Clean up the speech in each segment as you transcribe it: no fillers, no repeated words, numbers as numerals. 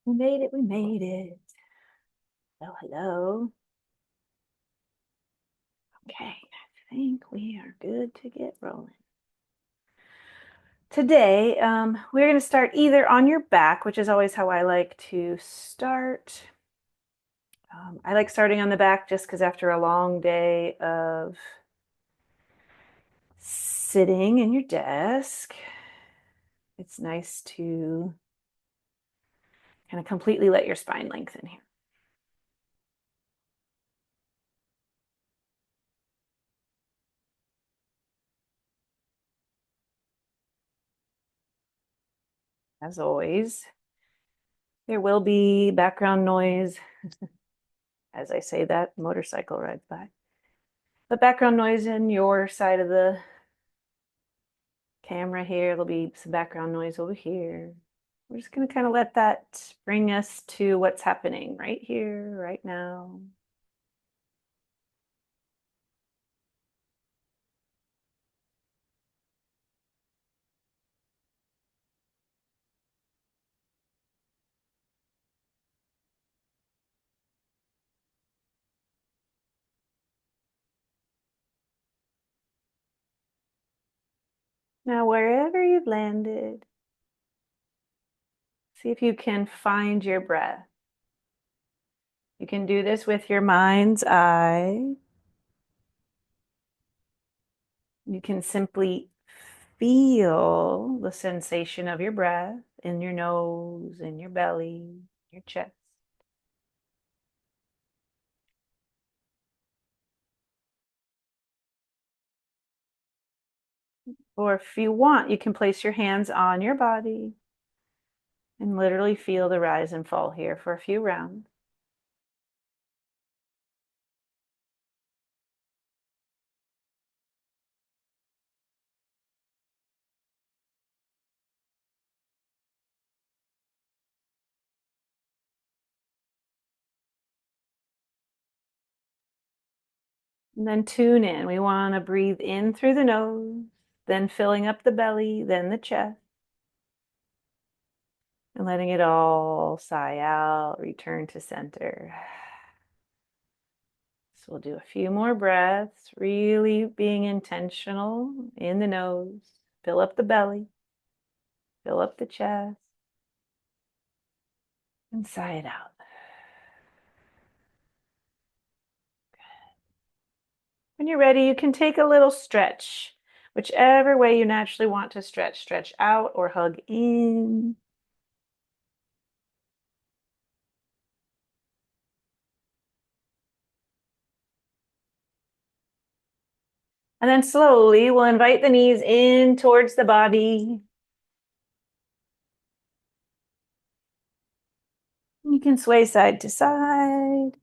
We made it, we made it. Well, hello. Okay, I think we are good to get rolling. Today, we're going to start either on your back, which is always how I like to start. I like starting on the back just because after a long day of sitting in your desk, it's nice to kind of completely let your spine lengthen here. As always, there will be background noise. As I say that, motorcycle rides by. But background noise in your side of the camera here. There'll be some background noise over here. We're just going to kind of let that bring us to what's happening right here, right now. Now, wherever you've landed, see if you can find your breath. You can do this with your mind's eye. You can simply feel the sensation of your breath in your nose, in your belly, your chest. Or if you want, you can place your hands on your body and literally feel the rise and fall here for a few rounds. And then tune in. We want to breathe in through the nose, then filling up the belly, then the chest, and letting it all sigh out, return to center. So we'll do a few more breaths, really being intentional in the nose. Fill up the belly, fill up the chest, and sigh it out. When you're ready, you can take a little stretch, whichever way you naturally want to stretch. Stretch out or hug in. And then slowly we'll invite the knees in towards the body. You can sway side to side.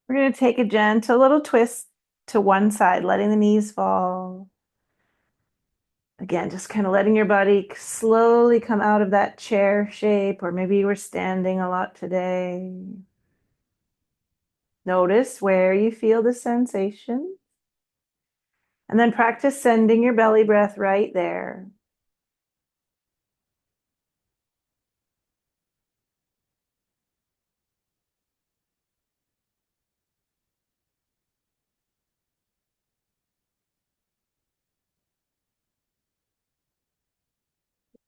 We're going to take a gentle little twist to one side, letting the knees fall. Again, just kind of letting your body slowly come out of that chair shape, or maybe you were standing a lot today. Notice where you feel the sensation. And then practice sending your belly breath right there.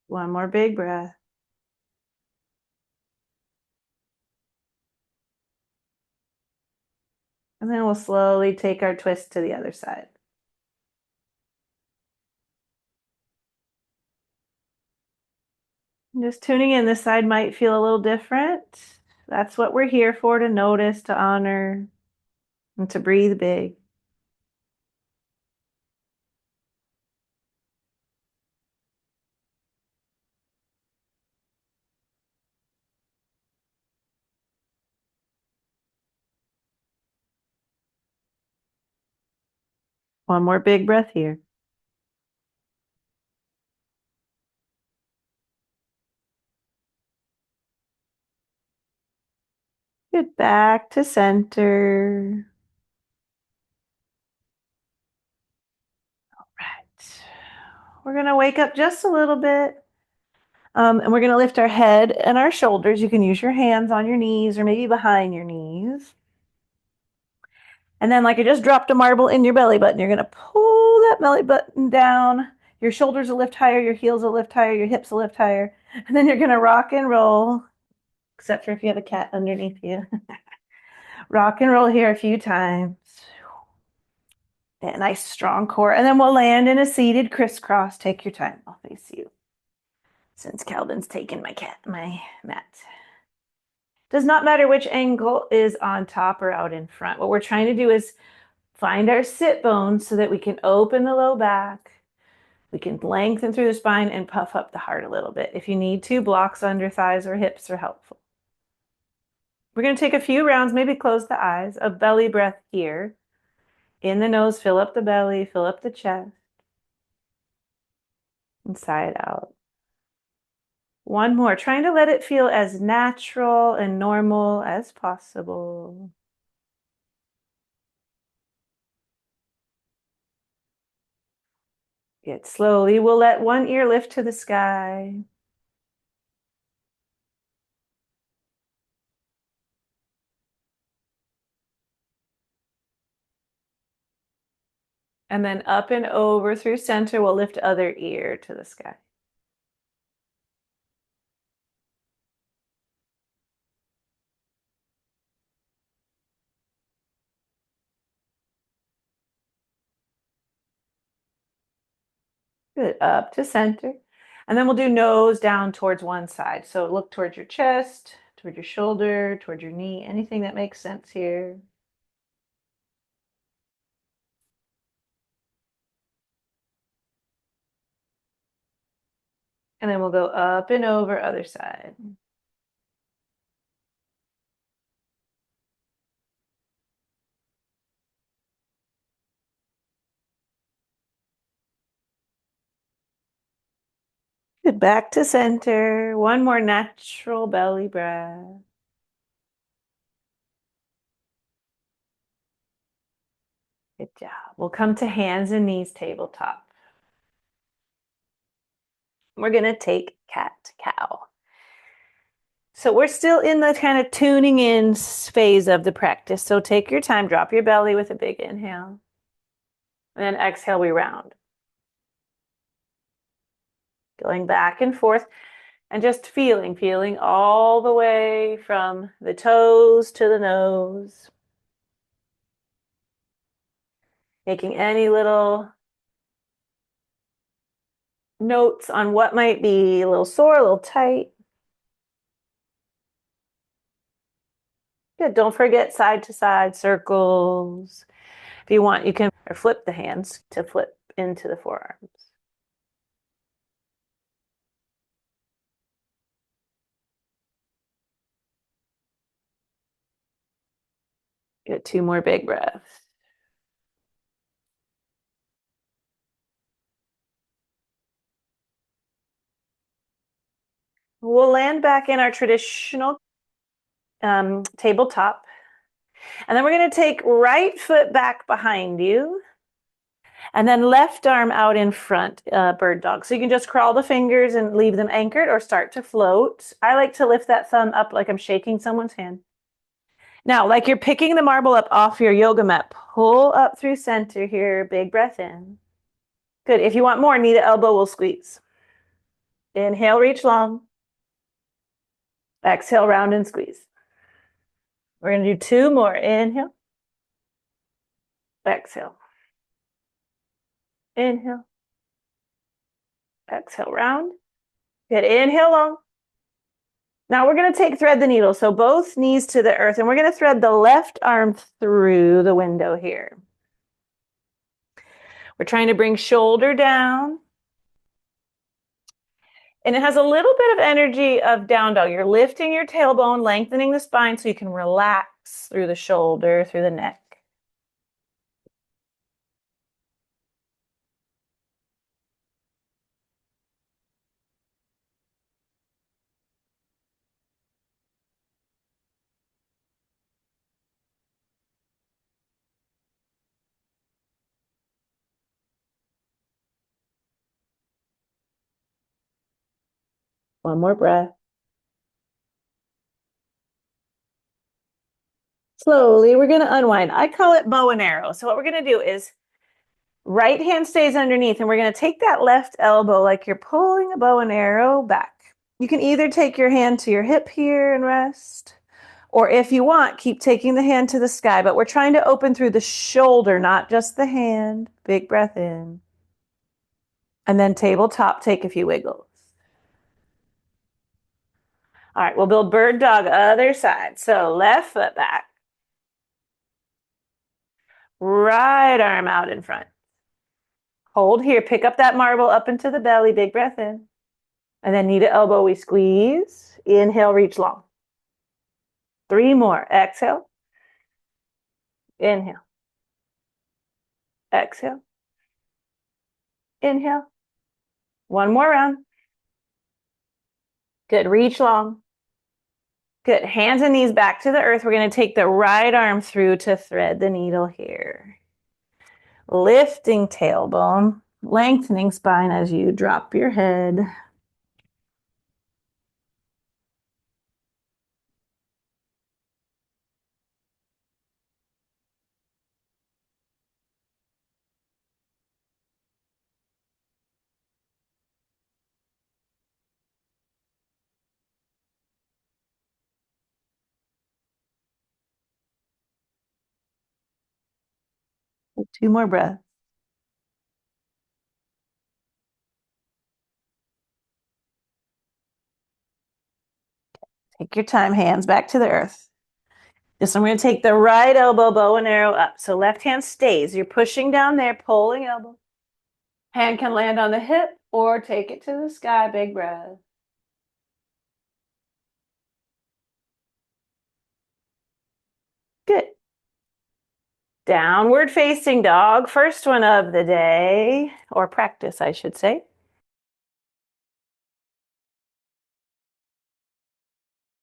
One more big breath. And then we'll slowly take our twist to the other side. Just tuning in, this side might feel a little different. That's what we're here for, to notice, to honor, and to breathe big. One more big breath here. Get back to center. All right. We're going to wake up just a little bit. And we're going to lift our head and our shoulders. You can use your hands on your knees or maybe behind your knees. And then, like I just dropped a marble in your belly button, you're going to pull that belly button down. Your shoulders will lift higher, your heels will lift higher, your hips will lift higher. And then you're going to rock and roll, except for if you have a cat underneath you. Rock and roll here a few times. A nice strong core. And then we'll land in a seated crisscross. Take your time. I'll face you. Since Calvin's taken my mat. Does not matter which angle is on top or out in front. What we're trying to do is find our sit bones so that we can open the low back. We can lengthen through the spine and puff up the heart a little bit. If you need to, blocks under thighs or hips are helpful. We're going to take a few rounds, maybe close the eyes, of belly breath here. In the nose, fill up the belly, fill up the chest, and sigh it out. One more, trying to let it feel as natural and normal as possible. Good. Slowly, we'll let one ear lift to the sky. And then up and over through center, we'll lift other ear to the sky. Good. Up to center. And then we'll do nose down towards one side. So look towards your chest, toward your shoulder, toward your knee, anything that makes sense here. And then we'll go up and over other side. Good. Back to center. One more natural belly breath. Good job. We'll come to hands and knees tabletop. We're going to take cat cow. So we're still in the kind of tuning in phase of the practice. So take your time, drop your belly with a big inhale. And then exhale, we round. Going back and forth and just feeling all the way from the toes to the nose. Making any little notes on what might be a little sore, a little tight. Good. Don't forget side to side circles. If you want, you can flip the hands to flip into the forearms. Get 2 more big breaths. We'll land back in our traditional tabletop. And then we're going to take right foot back behind you. And then left arm out in front, bird dog. So you can just crawl the fingers and leave them anchored or start to float. I like to lift that thumb up like I'm shaking someone's hand. Now, like you're picking the marble up off your yoga mat, pull up through center here. Big breath in. Good. If you want more, knee to elbow will squeeze. Inhale, reach long. Exhale, round and squeeze. We're going to do 2 more. Inhale. Exhale. Inhale. Exhale, round. Good. Inhale long. Now we're going to take thread the needle. So both knees to the earth, and we're going to thread the left arm through the window here. We're trying to bring shoulder down. And it has a little bit of energy of down dog. You're lifting your tailbone, lengthening the spine so you can relax through the shoulder, through the neck. One more breath. Slowly, we're going to unwind. I call it bow and arrow. So what we're going to do is right hand stays underneath, and we're going to take that left elbow like you're pulling a bow and arrow back. You can either take your hand to your hip here and rest, or if you want, keep taking the hand to the sky, but we're trying to open through the shoulder, not just the hand. Big breath in. And then tabletop, take a few wiggles. All right, we'll build bird dog other side. So left foot back. Right arm out in front. Hold here, pick up that marble up into the belly, big breath in. And then knee to elbow, we squeeze. Inhale, reach long. 3 more. Exhale. Inhale. Exhale. Inhale. 1 more round. Good. Reach long. Good. Hands and knees back to the earth. We're going to take the right arm through to thread the needle here. Lifting tailbone, lengthening spine as you drop your head. Two more breaths. Take your time, hands back to the earth. This I'm going to take the right elbow, bow and arrow up. So left hand stays. You're pushing down there, pulling elbow. Hand can land on the hip or take it to the sky. Big breath. Good. Downward facing dog. First one of the day, or practice, I should say.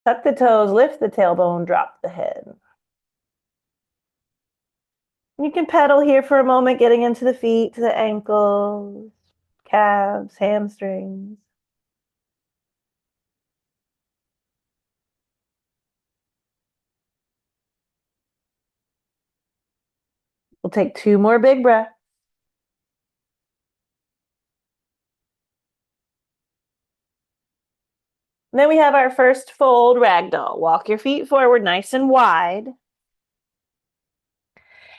Tuck the toes, lift the tailbone, drop the head. You can pedal here for a moment, getting into the feet, to the ankles, calves, hamstrings. We'll take 2 more big breaths. And then we have our first fold ragdoll. Walk your feet forward nice and wide.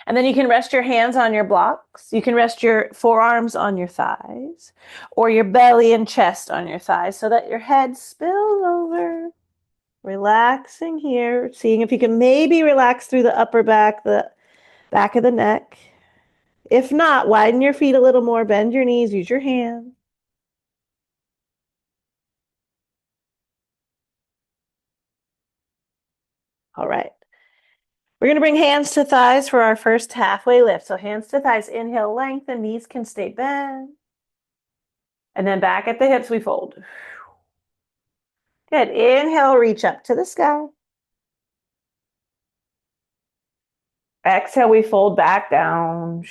And then you can rest your hands on your blocks. You can rest your forearms on your thighs, or your belly and chest on your thighs so that your head spills over. Relaxing here, seeing if you can maybe relax through the upper back, the back of the neck. If not, widen your feet a little more, bend your knees, use your hands. All right. We're going to bring hands to thighs for our first halfway lift. So hands to thighs, inhale, lengthen, knees can stay bent. And then back at the hips, we fold. Good. Inhale, reach up to the sky. Exhale, we fold back down.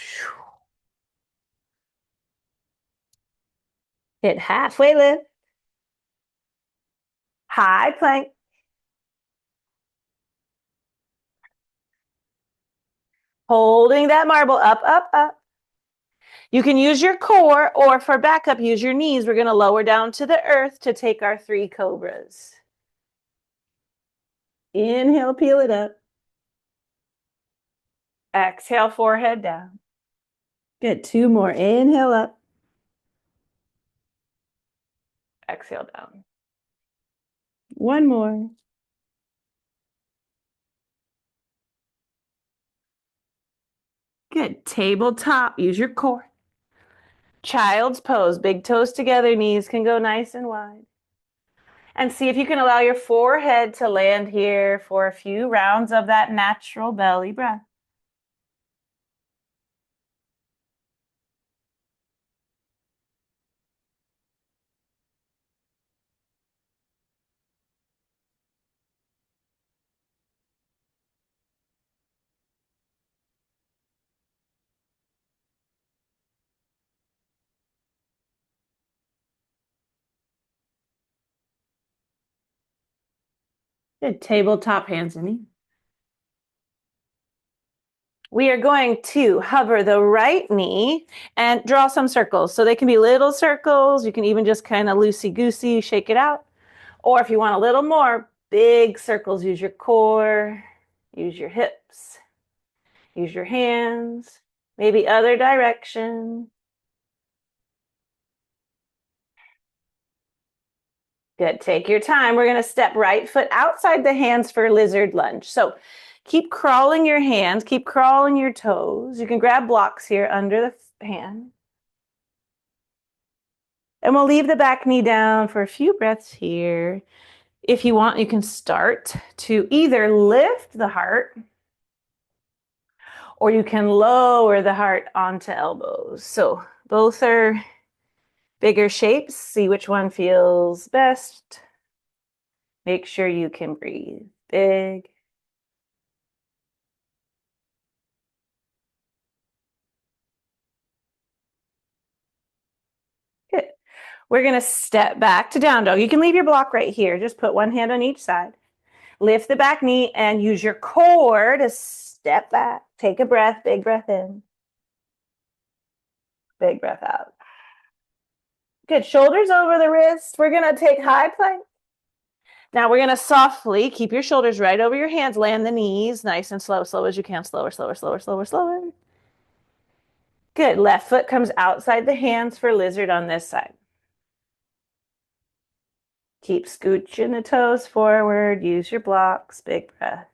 Hit halfway lift. High plank. Holding that marble up, up, up. You can use your core, or for backup, use your knees. We're going to lower down to the earth to take our 3 cobras. Inhale, peel it up. Exhale, forehead down. Good. 2 more. Inhale up. Exhale down. 1 more. Good. Tabletop. Use your core. Child's pose. Big toes together. Knees can go nice and wide. And see if you can allow your forehead to land here for a few rounds of that natural belly breath. Good. Tabletop hands and knees. We are going to hover the right knee and draw some circles. So they can be little circles. You can even just kind of loosey-goosey shake it out. Or if you want a little more, big circles, use your core, use your hips, use your hands, maybe other direction. Good. Take your time. We're going to step right foot outside the hands for lizard lunge. So keep crawling your hands, keep crawling your toes. You can grab blocks here under the hand. And we'll leave the back knee down for a few breaths here. If you want, you can start to either lift the heart or you can lower the heart onto elbows. So both are bigger shapes. See which one feels best. Make sure you can breathe big. Good. We're going to step back to down dog. You can leave your block right here. Just put one hand on each side. Lift the back knee and use your core to step back. Take a breath, big breath in. Big breath out. Good. Shoulders over the wrist. We're going to take high plank. Now we're going to softly keep your shoulders right over your hands. Land the knees nice and slow, slow as you can. Slower, slower, slower, slower, slower. Good. Left foot comes outside the hands for lizard on this side. Keep scooching the toes forward. Use your blocks. Big breath.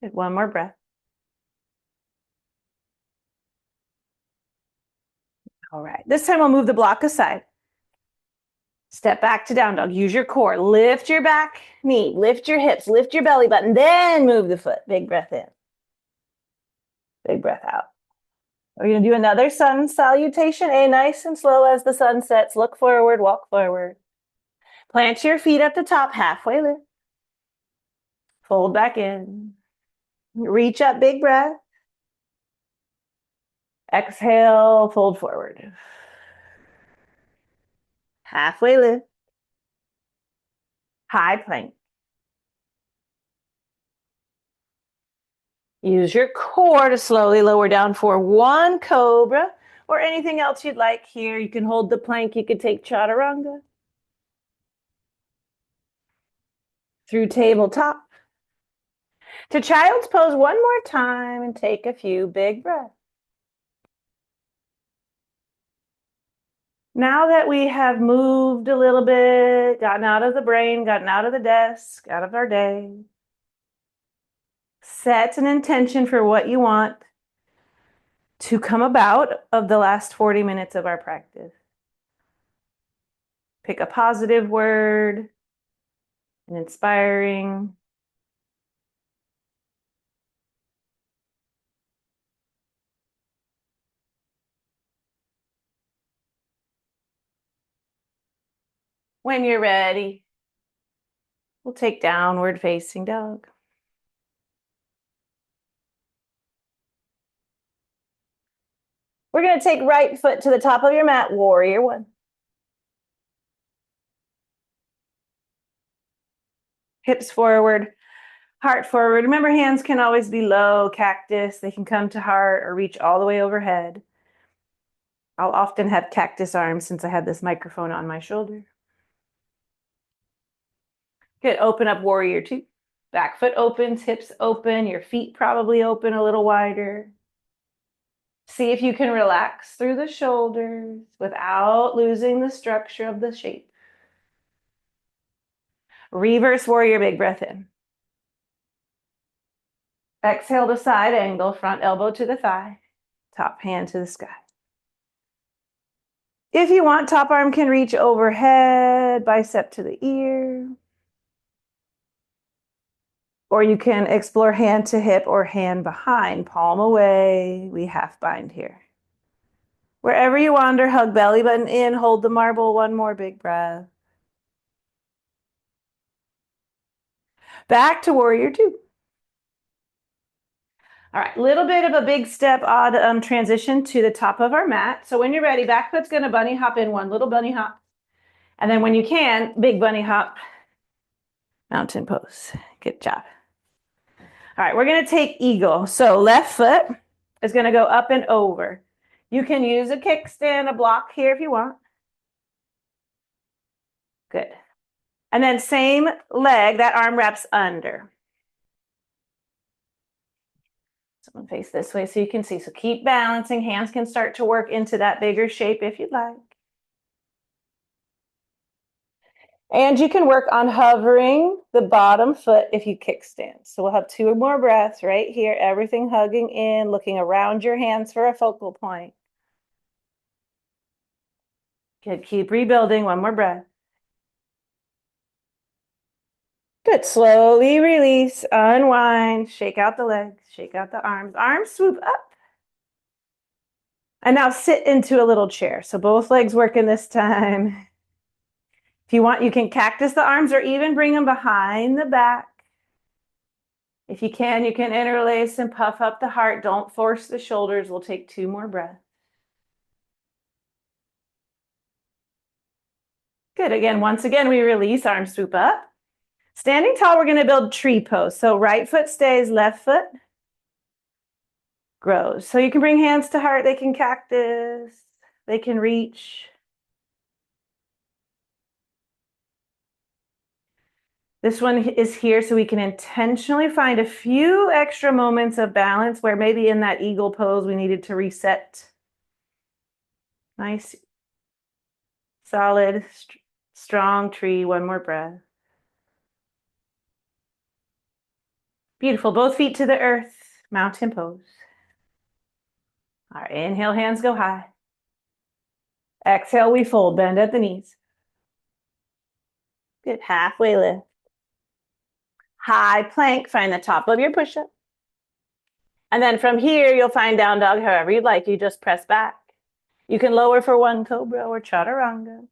Good. One more breath. All right. This time we'll move the block aside. Step back to down dog. Use your core. Lift your back knee. Lift your hips. Lift your belly button. Then move the foot. Big breath in. Big breath out. We're going to do another sun salutation. A nice and slow as the sun sets. Look forward. Walk forward. Plant your feet at the top. Halfway lift. Fold back in. Reach up. Big breath. Exhale. Fold forward. Halfway lift. High plank. Use your core to slowly lower down for one cobra or anything else you'd like here. You can hold the plank. You could take chaturanga. Through tabletop. To child's pose one more time and take a few big breaths. Now that we have moved a little bit, gotten out of the brain, gotten out of the desk, out of our day, set an intention for what you want to come about of the last 40 minutes of our practice. Pick a positive word, an inspiring. When you're ready, we'll take downward facing dog. We're going to take right foot to the top of your mat, warrior one. Hips forward, heart forward. Remember, hands can always be low, cactus. They can come to heart or reach all the way overhead. I'll often have cactus arms since I have this microphone on my shoulder. Good. Open up warrior two. Back foot opens, hips open, your feet probably open a little wider. See if you can relax through the shoulders without losing the structure of the shape. Reverse warrior, big breath in. Exhale to side angle, front elbow to the thigh, top hand to the sky. If you want, top arm can reach overhead, bicep to the ear. Or you can explore hand to hip or hand behind, palm away. We half bind here. Wherever you wander, hug belly button in, hold the marble, one more big breath. Back to warrior two. All right, little bit of a big step odd transition to the top of our mat. So when you're ready, back foot's gonna bunny hop in, one little bunny hop. And then when you can, big bunny hop, mountain pose. Good job. All right, we're gonna take eagle. So left foot is gonna go up and over. You can use a kickstand, a block here if you want. Good. And then same leg, that arm wraps under. Someone face this way so you can see. So keep balancing. Hands can start to work into that bigger shape if you'd like. And you can work on hovering the bottom foot if you kickstand. So we'll have 2 more breaths right here. Everything hugging in, looking around your hands for a focal point. Good. Keep rebuilding. 1 more breath. Good. Slowly release, unwind, shake out the legs, shake out the arms. Arms swoop up. And now sit into a little chair. So both legs working this time. If you want, you can cactus the arms or even bring them behind the back. If you can interlace and puff up the heart. Don't force the shoulders. We'll take 2 more breaths. Good. Again, once again, we release, arms swoop up. Standing tall, we're going to build tree pose. So right foot stays, left foot grows. So you can bring hands to heart. They can cactus. They can reach. This one is here so we can intentionally find a few extra moments of balance where maybe in that eagle pose we needed to reset. Nice, solid, strong tree. 1 more breath. Beautiful. Both feet to the earth. Mountain pose. All right, inhale, hands go high. Exhale, we fold, bend at the knees. Good. Halfway lift. High plank, find the top of your push-up. And then from here, you'll find down dog however you'd like. You just press back. You can lower for 1 cobra or chaturanga.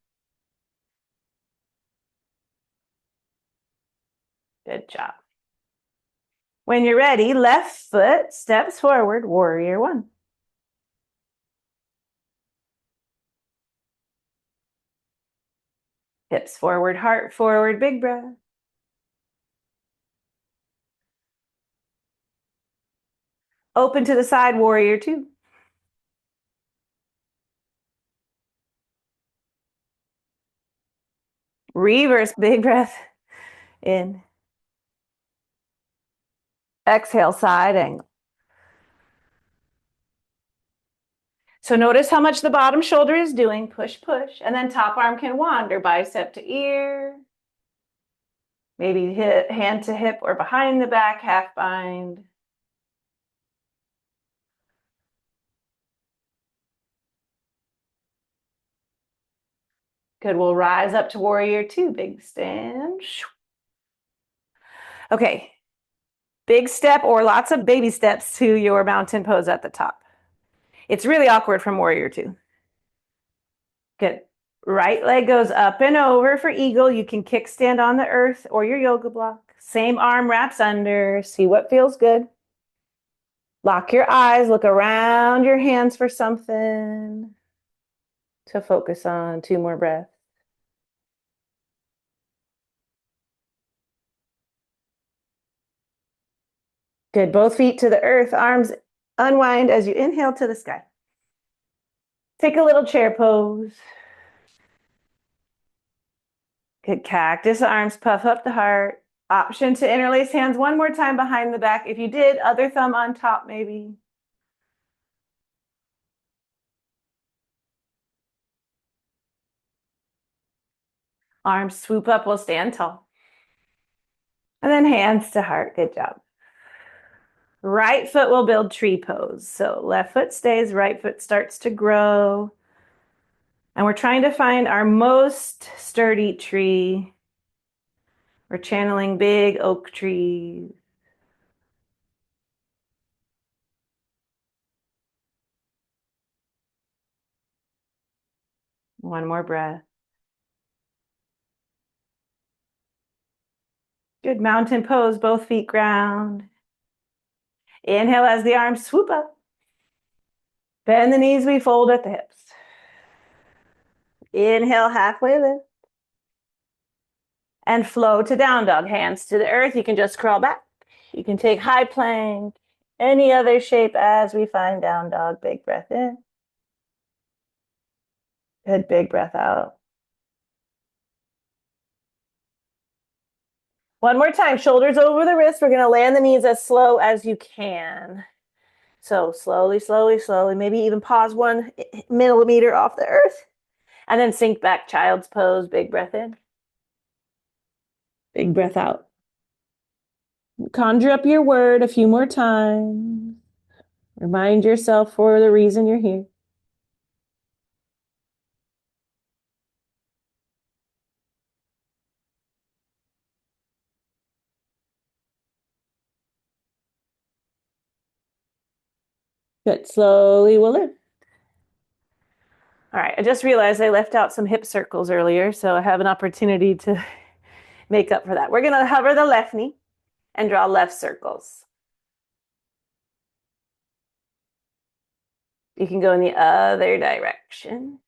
Good job. When you're ready, left foot steps forward, warrior 1. Hips forward, heart forward, big breath. Open to the side, warrior 2. Reverse, big breath in. Exhale, side angle. So notice how much the bottom shoulder is doing. Push, push. And then top arm can wander, bicep to ear. Maybe hand to hip or behind the back, half bind. Good. We'll rise up to warrior 2. Big stand. Okay. Big step or lots of baby steps to your mountain pose at the top. It's really awkward from warrior 2. Good. Right leg goes up and over for eagle. You can kickstand on the earth or your yoga block. Same arm wraps under. See what feels good. Lock your eyes. Look around your hands for something to focus on. 2 more breaths. Good. Both feet to the earth. Arms unwind as you inhale to the sky. Take a little chair pose. Good. Cactus arms, puff up the heart. Option to interlace hands 1 more time behind the back. If you did, other thumb on top maybe. Arms swoop up, we'll stand tall. And then hands to heart. Good job. Right foot will build tree pose. So left foot stays, right foot starts to grow. And we're trying to find our most sturdy tree. We're channeling big oak trees. One more breath. Good. Mountain pose, both feet ground. Inhale as the arms swoop up. Bend the knees, we fold at the hips. Inhale, halfway lift. And flow to down dog. Hands to the earth. You can just crawl back. You can take high plank, any other shape as we find down dog. Big breath in. Good, big breath out. One more time, shoulders over the wrists. We're going to land the knees as slow as you can. So slowly, slowly, slowly, maybe even pause 1 millimeter off the earth. And then sink back, child's pose. Big breath in. Big breath out. Conjure up your word a few more times. Remind yourself for the reason you're here. Good. Slowly we'll lift. All right. I just realized I left out some hip circles earlier, so I have an opportunity to make up for that. We're going to hover the left knee and draw left circles. You can go in the other direction.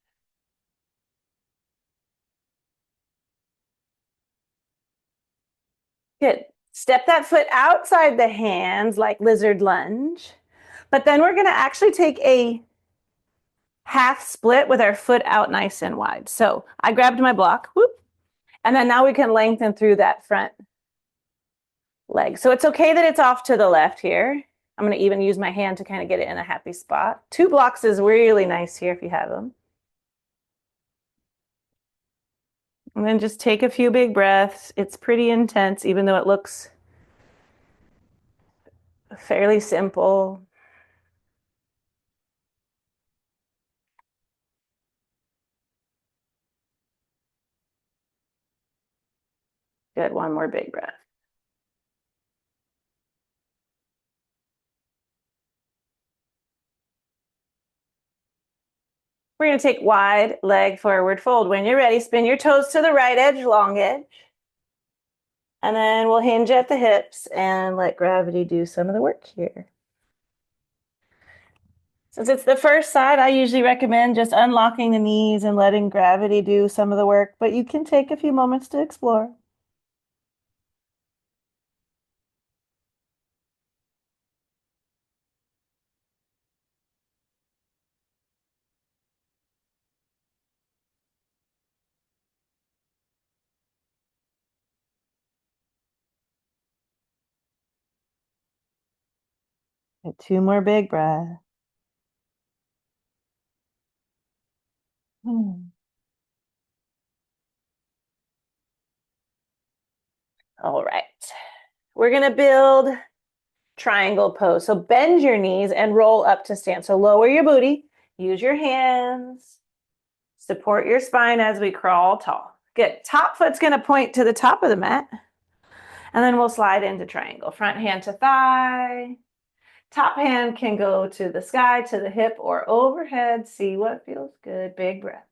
Good. Step that foot outside the hands like lizard lunge. But then we're going to actually take a half split with our foot out nice and wide. So I grabbed my block, whoop, and then now we can lengthen through that front leg. So it's okay that it's off to the left here. I'm going to even use my hand to kind of get it in a happy spot. 2 blocks is really nice here if you have them. And then just take a few big breaths. It's pretty intense, even though it looks fairly simple. Good. One more big breath. We're going to take wide leg forward fold. When you're ready, spin your toes to the right edge, long edge. And then we'll hinge at the hips and let gravity do some of the work here. Since it's the first side, I usually recommend just unlocking the knees and letting gravity do some of the work, but you can take a few moments to explore. Get 2 more big breaths. All right. We're going to build triangle pose. So bend your knees and roll up to stand. So lower your booty, use your hands, support your spine as we crawl tall. Good. Top foot's going to point to the top of the mat. And then we'll slide into triangle. Front hand to thigh. Top hand can go to the sky, to the hip, or overhead. See what feels good. Big breath.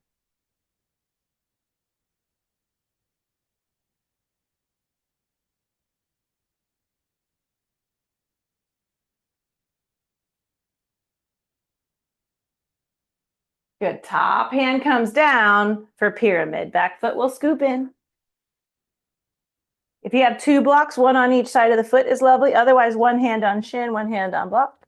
Good. Top hand comes down for pyramid. Back foot will scoop in. If you have 2 blocks, 1 on each side of the foot is lovely. Otherwise, 1 hand on shin, 1 hand on block.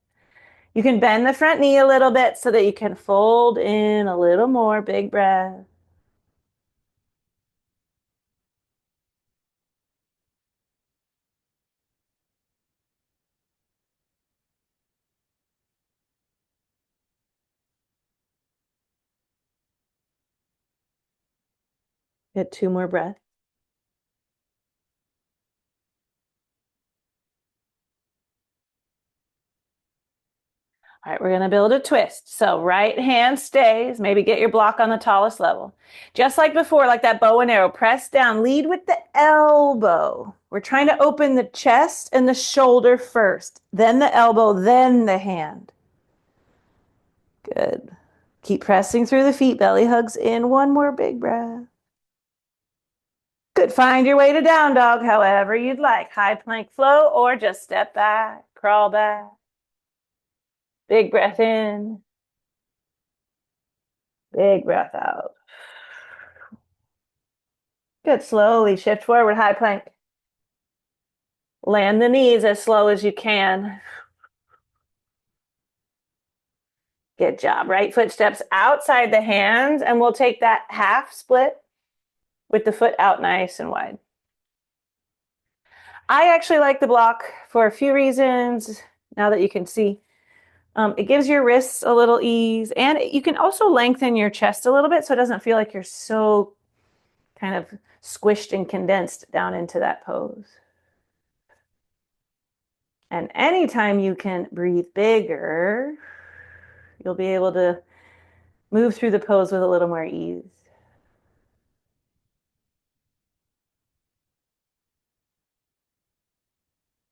You can bend the front knee a little bit so that you can fold in a little more. Big breath. Get 2 more breaths. All right, we're going to build a twist. So right hand stays. Maybe get your block on the tallest level. Just like before, like that bow and arrow, press down. Lead with the elbow. We're trying to open the chest and the shoulder first, then the elbow, then the hand. Good. Keep pressing through the feet, belly hugs in. One more big breath. Good. Find your way to down dog however you'd like. High plank flow or just step back, crawl back. Big breath in. Big breath out. Good. Slowly shift forward, high plank. Land the knees as slow as you can. Good job. Right foot steps outside the hands, and we'll take that half split with the foot out nice and wide. I actually like the block for a few reasons now that you can see. It gives your wrists a little ease, and you can also lengthen your chest a little bit so it doesn't feel like you're so kind of squished and condensed down into that pose. And anytime you can breathe bigger, you'll be able to move through the pose with a little more ease.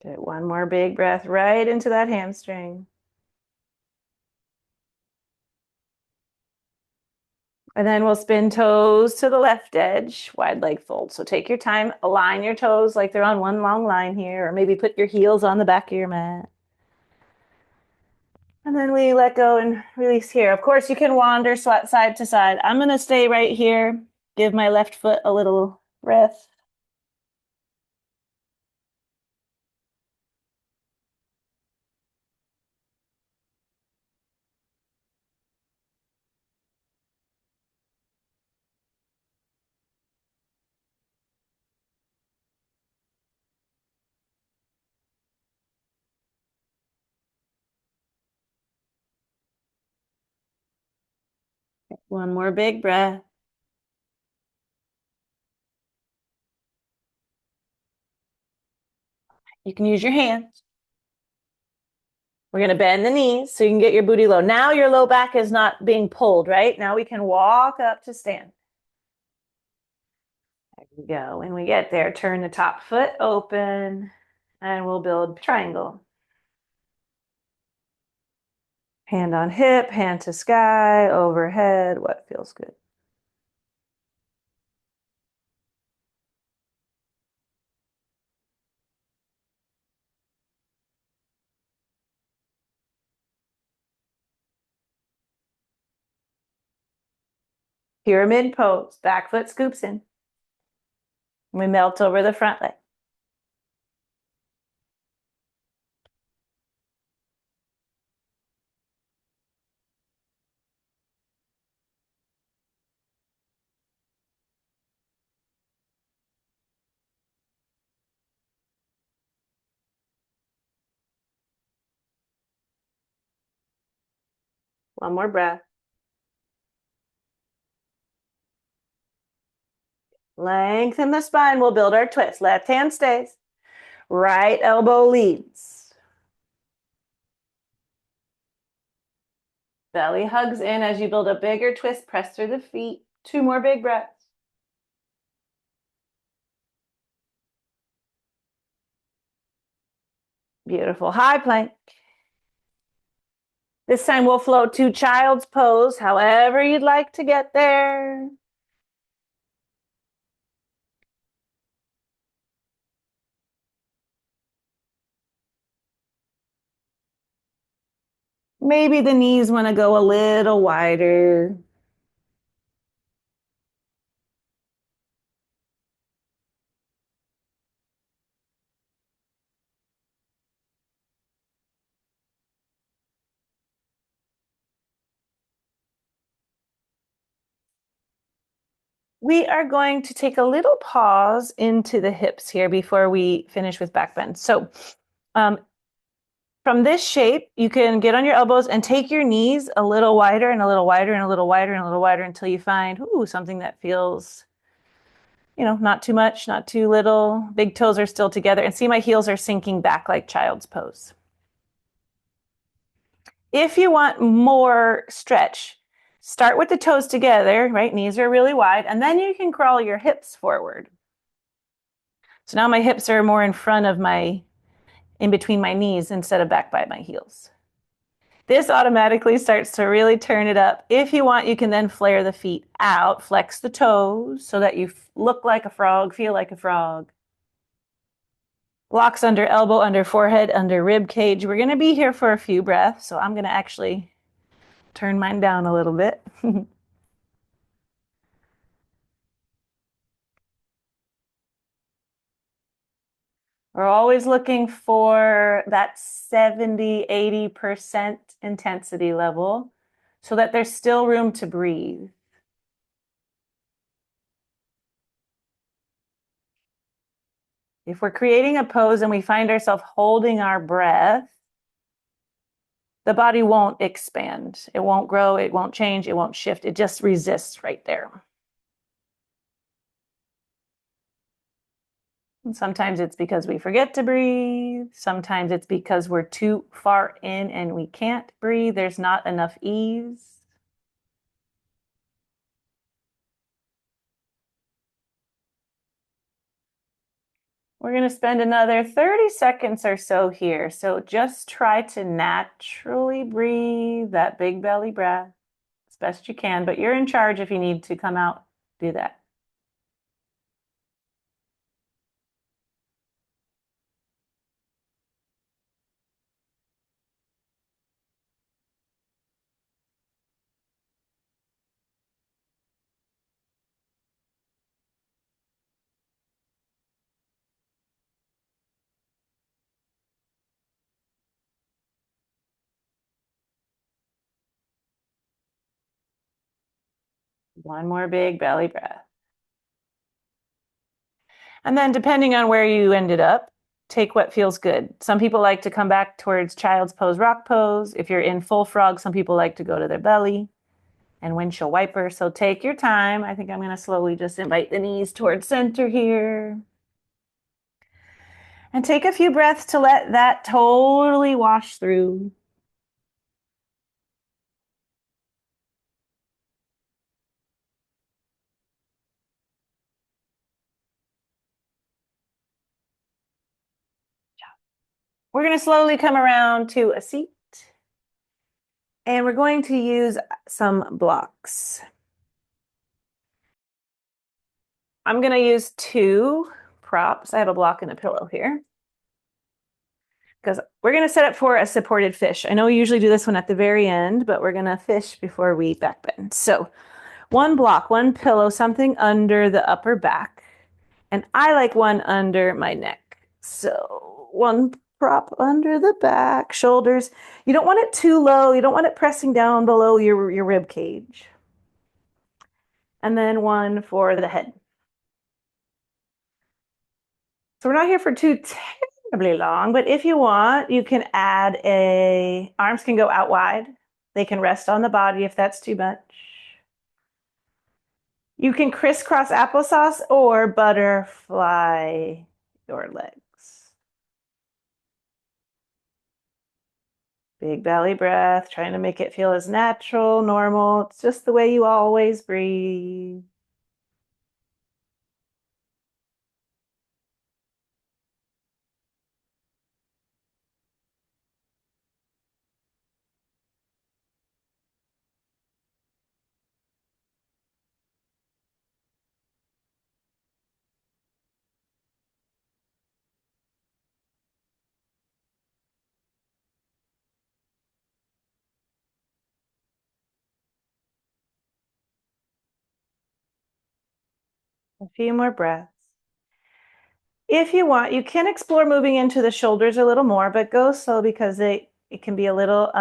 Good. One more big breath right into that hamstring. And then we'll spin toes to the left edge, wide leg fold. So take your time, align your toes like they're on one long line here, or maybe put your heels on the back of your mat. And then we let go and release here. Of course, you can wander side to side. I'm going to stay right here, give my left foot a little breath. One more big breath. You can use your hands. We're going to bend the knees so you can get your booty low. Now your low back is not being pulled, right? Now we can walk up to stand. There we go. When we get there, turn the top foot open and we'll build triangle. Hand on hip, hand to sky, overhead, what feels good. Pyramid pose, back foot scoops in. We melt over the front leg. One more breath. Lengthen the spine. We'll build our twist. Left hand stays. Right elbow leads. Belly hugs in as you build a bigger twist. Press through the feet. Two more big breaths. Beautiful. High plank. This time we'll float to child's pose, however you'd like to get there. Maybe the knees want to go a little wider. We are going to take a little pause into the hips here before we finish with back bend. So from this shape, you can get on your elbows and take your knees a little wider and a little wider and a little wider and a little wider until you find something that feels, not too much, not too little. Big toes are still together. And see, my heels are sinking back like child's pose. If you want more stretch, start with the toes together, right? Knees are really wide, and then you can crawl your hips forward. So now my hips are more in front of in between my knees instead of back by my heels. This automatically starts to really turn it up. If you want, you can then flare the feet out, flex the toes so that you look like a frog, feel like a frog. Blocks under elbow, under forehead, under rib cage. We're going to be here for a few breaths, so I'm going to actually turn mine down a little bit. We're always looking for that 70, 80% intensity level so that there's still room to breathe. If we're creating a pose and we find ourselves holding our breath, the body won't expand. It won't grow. It won't change. It won't shift. It just resists right there. And sometimes it's because we forget to breathe. Sometimes it's because we're too far in and we can't breathe. There's not enough ease. We're going to spend another 30 seconds or so here. So just try to naturally breathe that big belly breath as best you can, but you're in charge if you need to come out, do that. One more big belly breath. And then depending on where you ended up, take what feels good. Some people like to come back towards child's pose, rock pose. If you're in full frog, some people like to go to their belly and windshield wiper. So take your time. I think I'm going to slowly just invite the knees towards center here. And take a few breaths to let that totally wash through. We're going to slowly come around to a seat. And we're going to use some blocks. I'm going to use two props. I have a block and a pillow here. Because we're going to set up for a supported fish. I know we usually do this one at the very end, but we're going to fish before we back bend. So one block, one pillow, something under the upper back. And I like one under my neck. So one prop under the back, shoulders. You don't want it too low. You don't want it pressing down below your rib cage. And then one for the head. So we're not here for too terribly long, but if you want, you can add arms can go out wide. They can rest on the body if that's too much. You can crisscross applesauce or butterfly your legs. Big belly breath, trying to make it feel as natural, normal. It's just the way you always breathe. A few more breaths. If you want, you can explore moving into the shoulders a little more, but go slow because it can be a little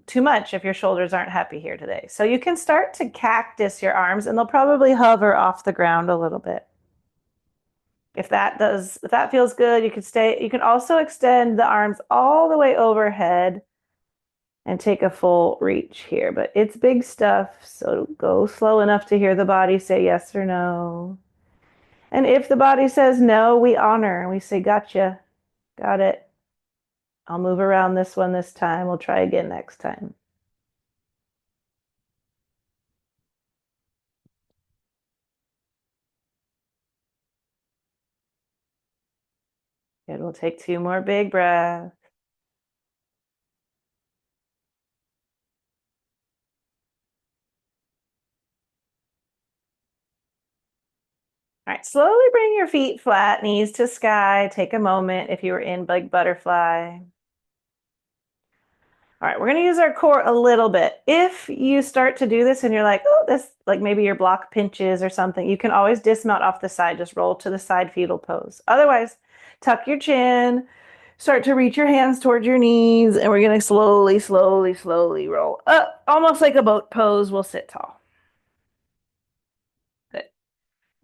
too much if your shoulders aren't happy here today. So you can start to cactus your arms and they'll probably hover off the ground a little bit. If that feels good, you can stay. You can also extend the arms all the way overhead and take a full reach here, but it's big stuff, so go slow enough to hear the body say yes or no. And if the body says no, we honor and we say, gotcha, got it. I'll move around this one this time. We'll try again next time. Good. We'll take two more big breaths. All right, slowly bring your feet flat, knees to sky. Take a moment if you were in big butterfly. All right, we're going to use our core a little bit. If you start to do this and you're like, oh, this, like maybe your block pinches or something, you can always dismount off the side, just roll to the side fetal pose. Otherwise, tuck your chin, start to reach your hands towards your knees, and we're going to slowly, slowly, slowly roll up, almost like a boat pose. We'll sit tall. Good.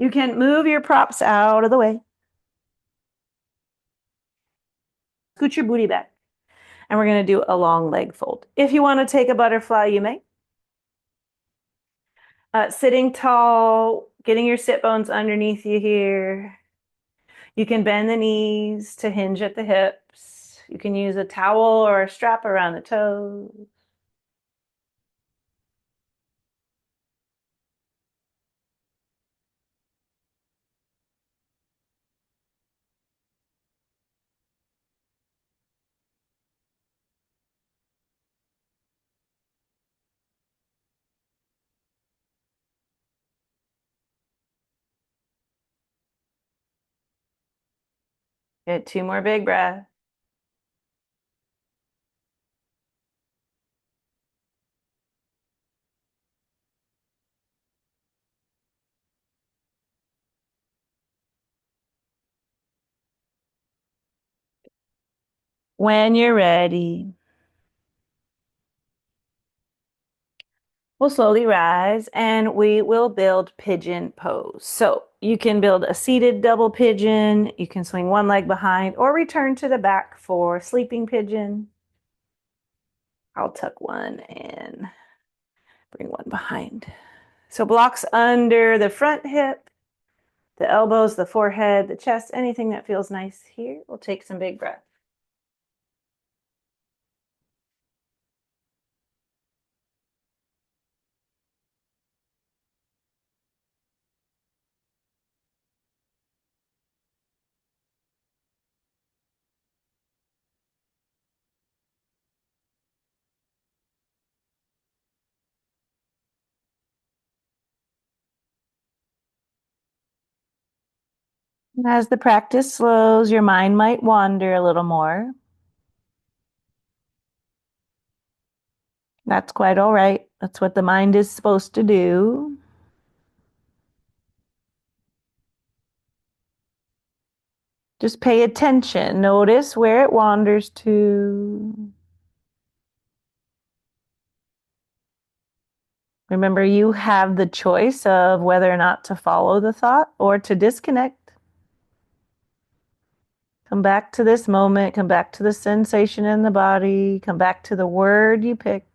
You can move your props out of the way. Scoot your booty back. And we're going to do a long leg fold. If you want to take a butterfly, you may. Sitting tall, getting your sit bones underneath you here. You can bend the knees to hinge at the hips. You can use a towel or a strap around the toes. Get 2 more big breaths. When you're ready, we'll slowly rise and we will build pigeon pose. So you can build a seated double pigeon, you can swing one leg behind or return to the back for sleeping pigeon. I'll tuck one and bring one behind. So blocks under the front hip, the elbows, the forehead, the chest, anything that feels nice here. We'll take some big breaths. As the practice slows, your mind might wander a little more. That's quite all right. That's what the mind is supposed to do. Just pay attention. Notice where it wanders to. Remember, you have the choice of whether or not to follow the thought or to disconnect. Come back to this moment. Come back to the sensation in the body. Come back to the word you picked.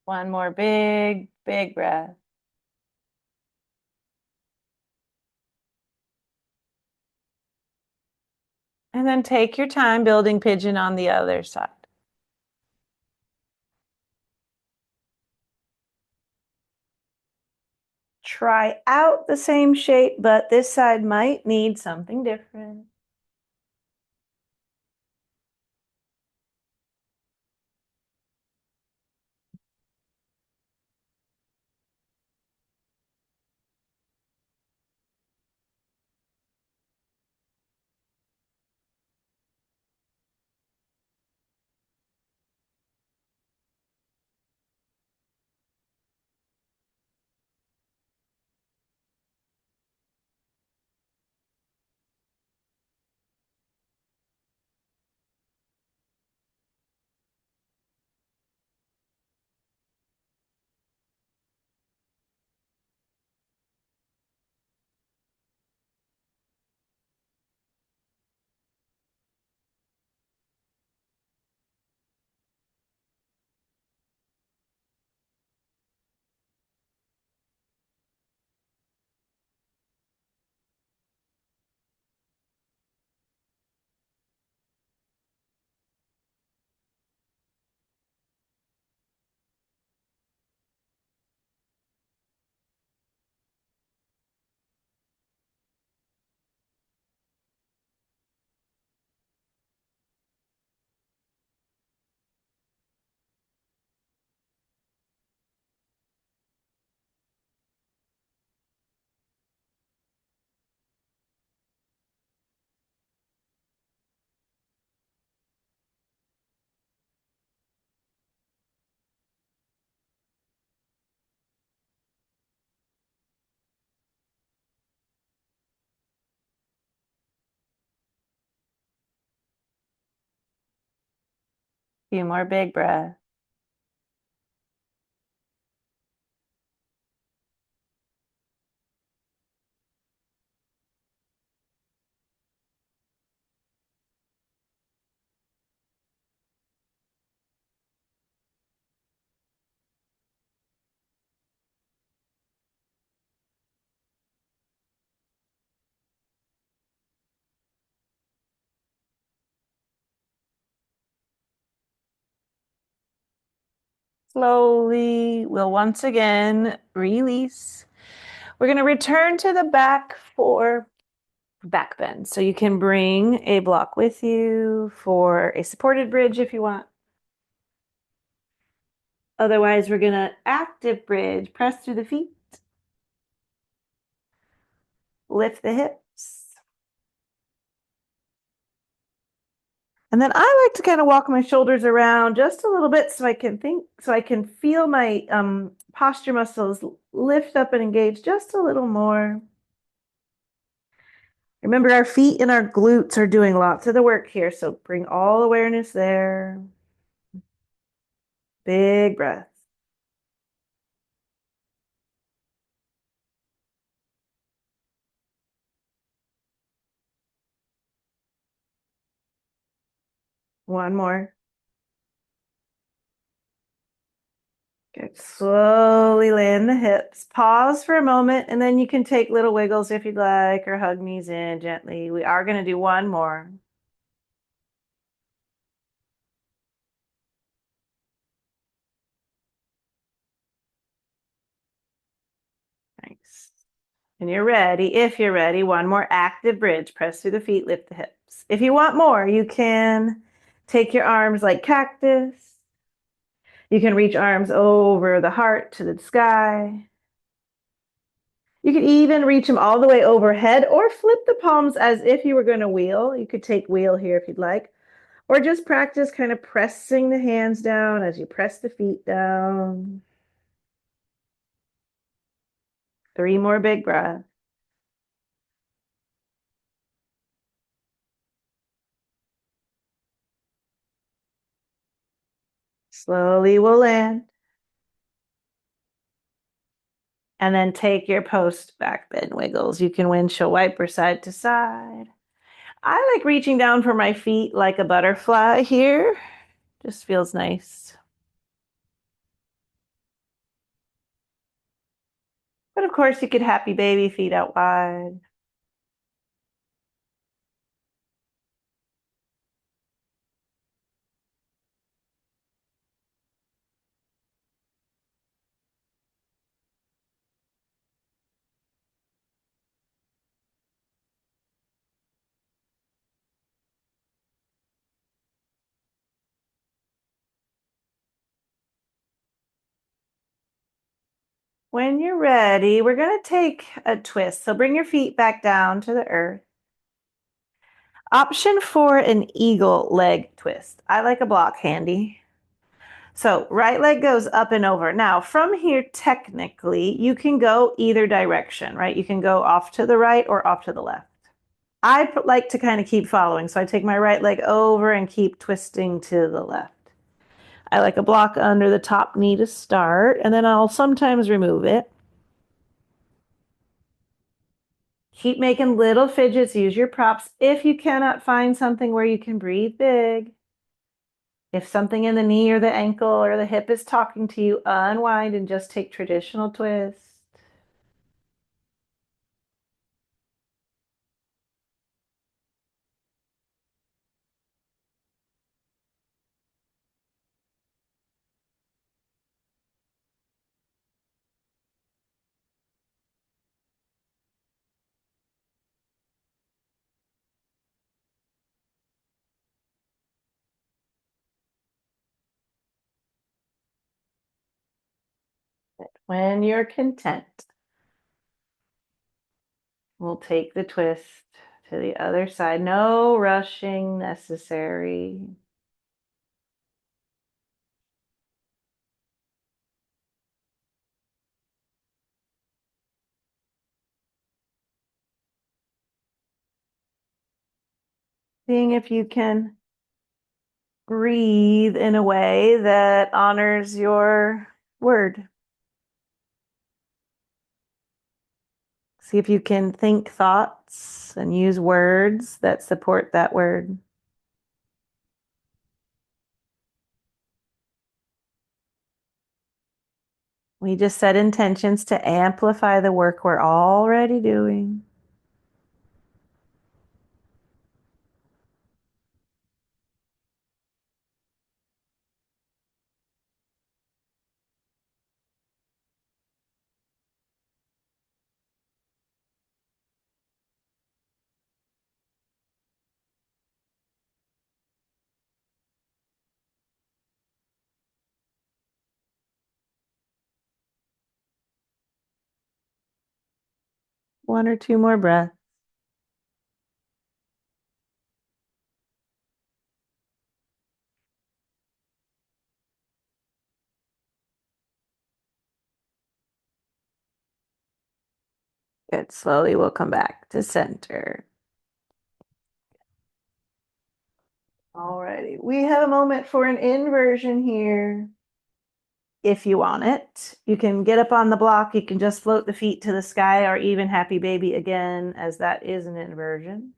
One more big, big breath. And then take your time building pigeon on the other side. Try out the same shape, but this side might need something different. Few more big breaths. Slowly, we'll once again release. We're going to return to the back for back bend. So you can bring a block with you for a supported bridge if you want. Otherwise, we're going to active bridge, press through the feet, lift the hips. And then I like to kind of walk my shoulders around just a little bit so I can feel my posture muscles lift up and engage just a little more. Remember, our feet and our glutes are doing lots of the work here, so bring all awareness there. Big breath. One more. Good. Slowly land the hips. Pause for a moment, and then you can take little wiggles if you'd like, or hug knees in gently. We are going to do one more. Nice. And you're ready. If you're ready, one more active bridge. Press through the feet, lift the hips. If you want more, you can take your arms like cactus. You can reach arms over the heart to the sky. You could even reach them all the way overhead or flip the palms as if you were going to wheel. You could take wheel here if you'd like, or just practice kind of pressing the hands down as you press the feet down. 3 more big breaths. Slowly we'll land. And then take your post back bend wiggles. You can windshield wiper side to side. I like reaching down for my feet like a butterfly here. Just feels nice. But of course, you could happy baby feet out wide. When you're ready, we're going to take a twist. So bring your feet back down to the earth. Option for an eagle leg twist. I like a block handy. So right leg goes up and over. Now from here, technically, you can go either direction, right? You can go off to the right or off to the left. I like to kind of keep following. So I take my right leg over and keep twisting to the left. I like a block under the top knee to start, and then I'll sometimes remove it. Keep making little fidgets. Use your props. If you cannot find something where you can breathe big, if something in the knee or the ankle or the hip is talking to you, unwind and just take traditional twist. When you're content, we'll take the twist to the other side. No rushing necessary. Seeing if you can breathe in a way that honors your word. See if you can think thoughts and use words that support that word. We just set intentions to amplify the work we're already doing. One or two more breaths. Good. Slowly we'll come back to center. Alrighty. We have a moment for an inversion here. If you want it, you can get up on the block. You can just float the feet to the sky or even happy baby again, as that is an inversion.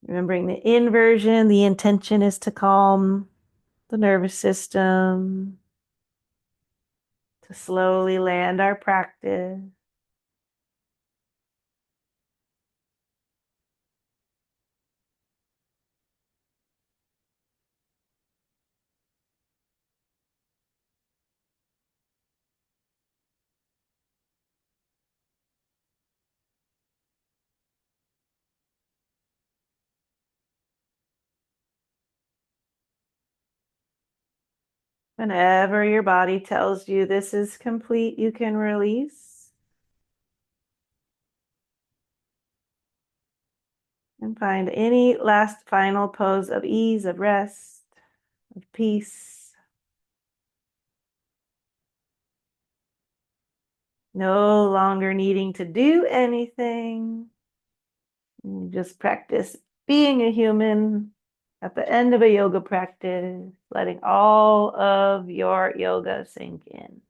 Remembering the inversion, the intention is to calm the nervous system, to slowly land our practice. Whenever your body tells you this is complete, you can release and find any last final pose of ease, of rest, of peace. No longer needing to do anything. You just practice being a human at the end of a yoga practice, letting all of your yoga sink in.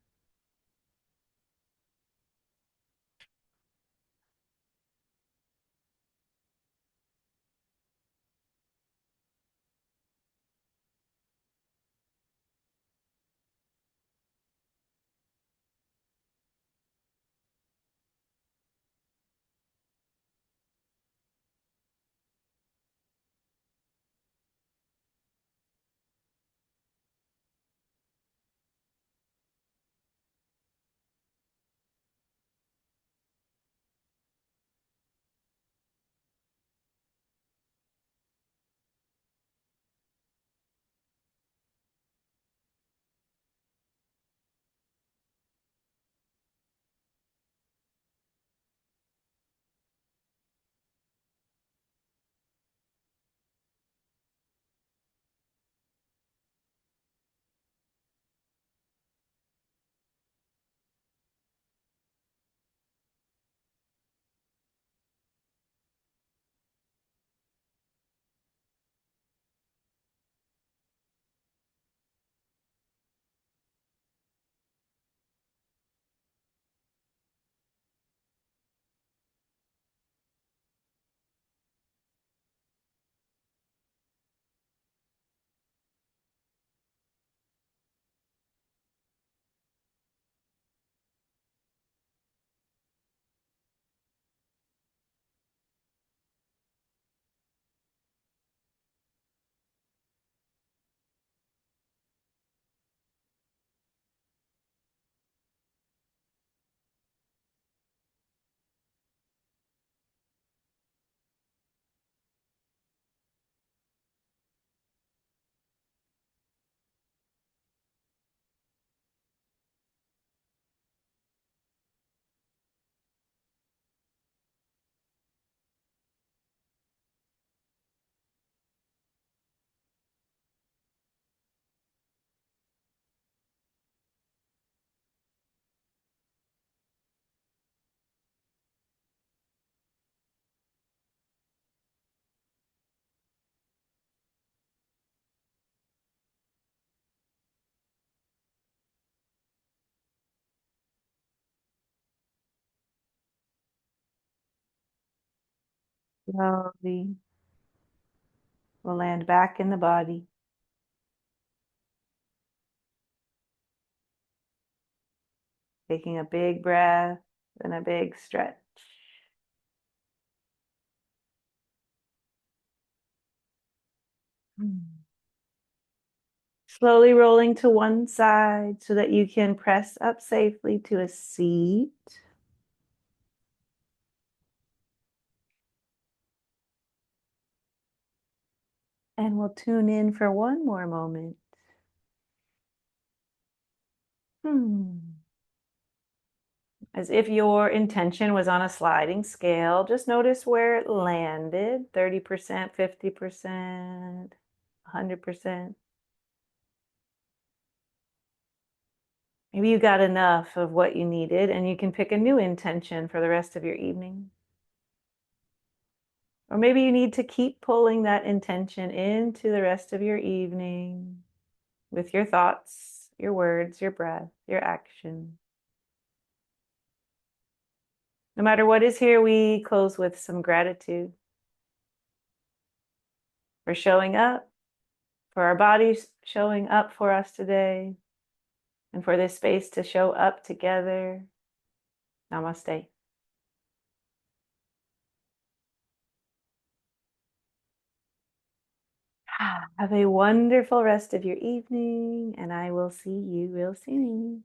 Slowly, we'll land back in the body. Taking a big breath and a big stretch. Slowly rolling to one side so that you can press up safely to a seat. And we'll tune in for one more moment. As if your intention was on a sliding scale, just notice where it landed, 30%, 50%, 100%. Maybe you got enough of what you needed and you can pick a new intention for the rest of your evening. Or maybe you need to keep pulling that intention into the rest of your evening with your thoughts, your words, your breath, your action. No matter what is here, we close with some gratitude for showing up, for our bodies showing up for us today, and for this space to show up together. Namaste. Have a wonderful rest of your evening, and I will see you real soon.